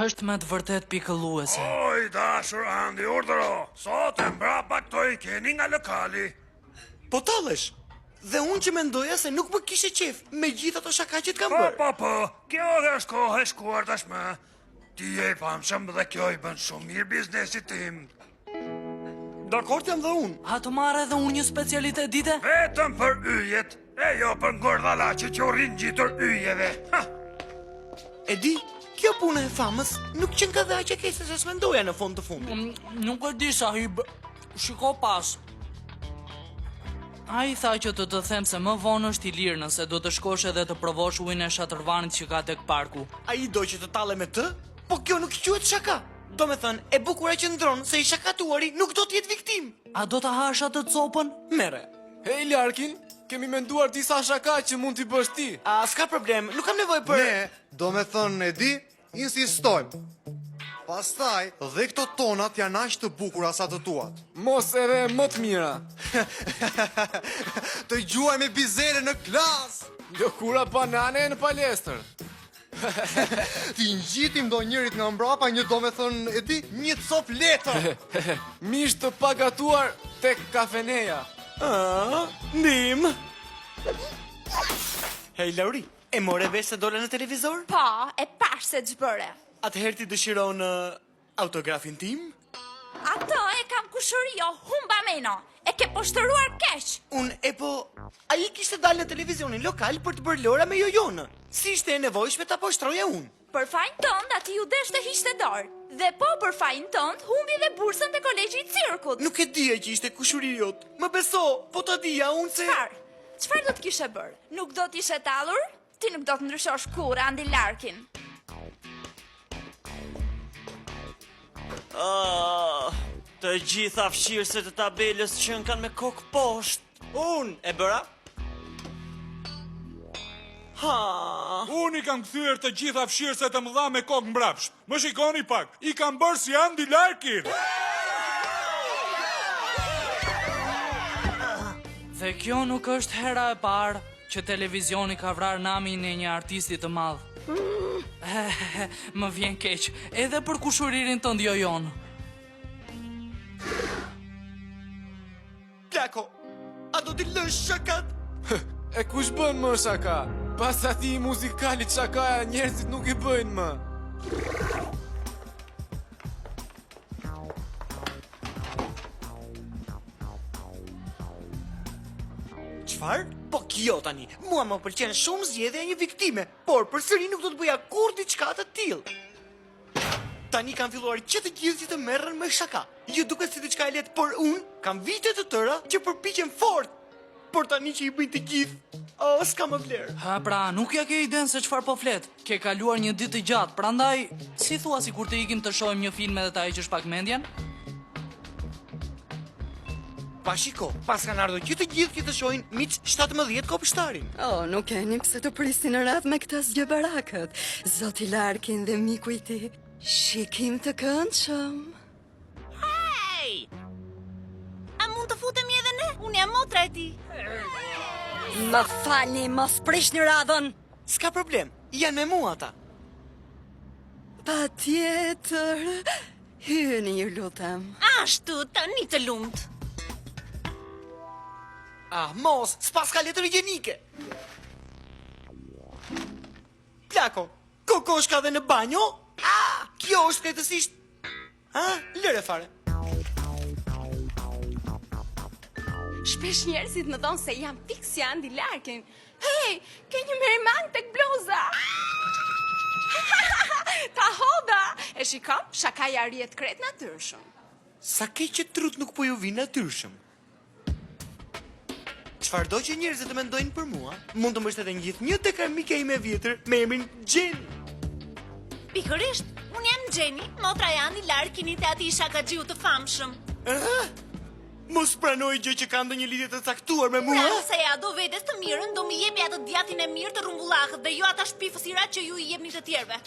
Është me të vërtet pikëlluese. Oj, dashur Andi, urdhëro. Sot e mbrapa këto i keni nga lokali. Po tallesh. Dhe unë që mendoja se nuk më kishe qef me gjithë ato shaka që t'kam Po, bërë. po, kjo është kohë e shkuar tashmë. Ti je i famshëm dhe kjo i bën shumë mirë biznesit tim. Dakord jam dhe unë. A të marrë edhe unë një specialitet dite? Vetëm për yjet, e jo për ngordhalaçe që u rrinë gjitur yjeve. Ha! E di, kjo punë e famës nuk qenë ka dhe aq e keq se s'mendoja në fund të fundit. Nuk e di sa shiko pas. A i tha që të them se më vonë është i lirë nëse do të shkosh edhe të provosh ujin e shatërvanit që ka tek parku. A i do që të talle me të? Po kjo nuk quhet shaka. Do me thënë, e bukura që ndronë se i shakatuari nuk do t'jetë viktim. A do të hash atë copën? Mere. Hej Larkin, kemi menduar disa shaka që mund t'i bësh ti. A s'ka problem, nuk kam nevojë për... Ne, do me thënë e di, insistojmë. Pastaj, dhe këto tonat janë aq të bukura sa të tuat. Mos edhe më të mira. Të gjuaj me bizere në klas. Lëkura banane në palestër. Ti ngjitim do njërit nga mbrapa një do me thënë, e di, një cop letër. Mish të pagatuar tek kafeneja. Ndim. Hej Lauri, e more vesh se dole në televizor? Po, e pash se ç'bëre. Atëherë ti dëshiron autografin tim? Ato e kam kushëri, jo, humba meno. E ke poshtëruar keq. Unë e po... A i kishte dalë në televizionin lokal për të bërë lora me jojonë. Si ishte e nevojshme ta poshtroja unë. Për fajin tënd ati ju deshte hiqte dorë. Dhe po për fajin tënd humbi dhe bursën te kolegji i cirkut. Nuk e dija që ishte kushuri jot. Më beso, po ta dija unë se... Çfarë do të kishe bërë? Nuk do t'ishe tallur? Ti nuk do të ndryshosh kur, Andi Larkin. Të gjitha fshirëset e tabelës që në kanë me kokë poshtë. Unë e bëra? Ha. Unë i kam kthyer të gjitha fshirëset e mëdha me kokë mbrapsht. Më shikoni pak, i kam bërë si Andi Larkin. Dhe kjo nuk është hera e parë që televizioni ka vrarë namin e një artisti të madh. Më vjen keq, edhe për kushuririn tënd jojon. Plako, a do t'i lësh shakat? E kush bën më shaka? Pas ati muzikalit shakaja njerëzit nuk i bëjnë më. Çfarë? Po kjo tani, mua më pëlqen shumë zgjedhja e një viktime, por përsëri nuk do të bëja kur diçka të tillë. Tani kanë filluar që të gjithë që të merren me shaka. Ju duket si diçka e lehtë, por unë kam vite të tëra që përpiqem fort. Por tani që i bëjnë të gjithë, s'ka më vlerë. Ha, pra, nuk ja ke iden se çfarë po flet. Ke kaluar një ditë të gjatë, prandaj si thua sikur të ikim të shohim një film edhe ta heqësh pak mendjen? Pa shiko, pas kanë ardhur që të gjithë që të shohin miq 17 kopshtarin. Nuk keni pse të prisni në radh me këta zgjebarakët. Zoti Larkin dhe miku i tij. Shikim të këndshëm. Hej! A mund të futemi edhe ne? Unë jam motra e ti. Më falni, mos prishni radhën. S'ka problem, janë me mua ata. Patjetër. Hyni, ju lutem. Ashtu, tani të lumt. Mos, s'pas ka letër higjienike. Plako, kokoshka dhe në banjo? Kjo është krejtësisht... Lëre fare. Shpesh njerëzit më thonë se jam fiksi Andi Larkin. Hej, ke një merimang tek bluza. Ta hoda. E shikon, shakaja rrihet krejt natyrshëm. Sa keq që trut nuk po ju vinë natyrshëm. Çfarëdo që njerëzit të mendojnë për mua, mund të mbështeten gjithnjë tek armika ime e vjetër me emrin Jenny. Pikërisht, unë jam Jenny, motra e Andi Larkinit e atij shakaxhiu të famshëm. Mos pranoj gjë që ka ndonjë lidhje të caktuar me mua. Se ja do vetes të mirën, do më jepi atë djathtin e mirë të rumbullakët dhe jo ata shpifësirat që ju i jepni të tjerëve.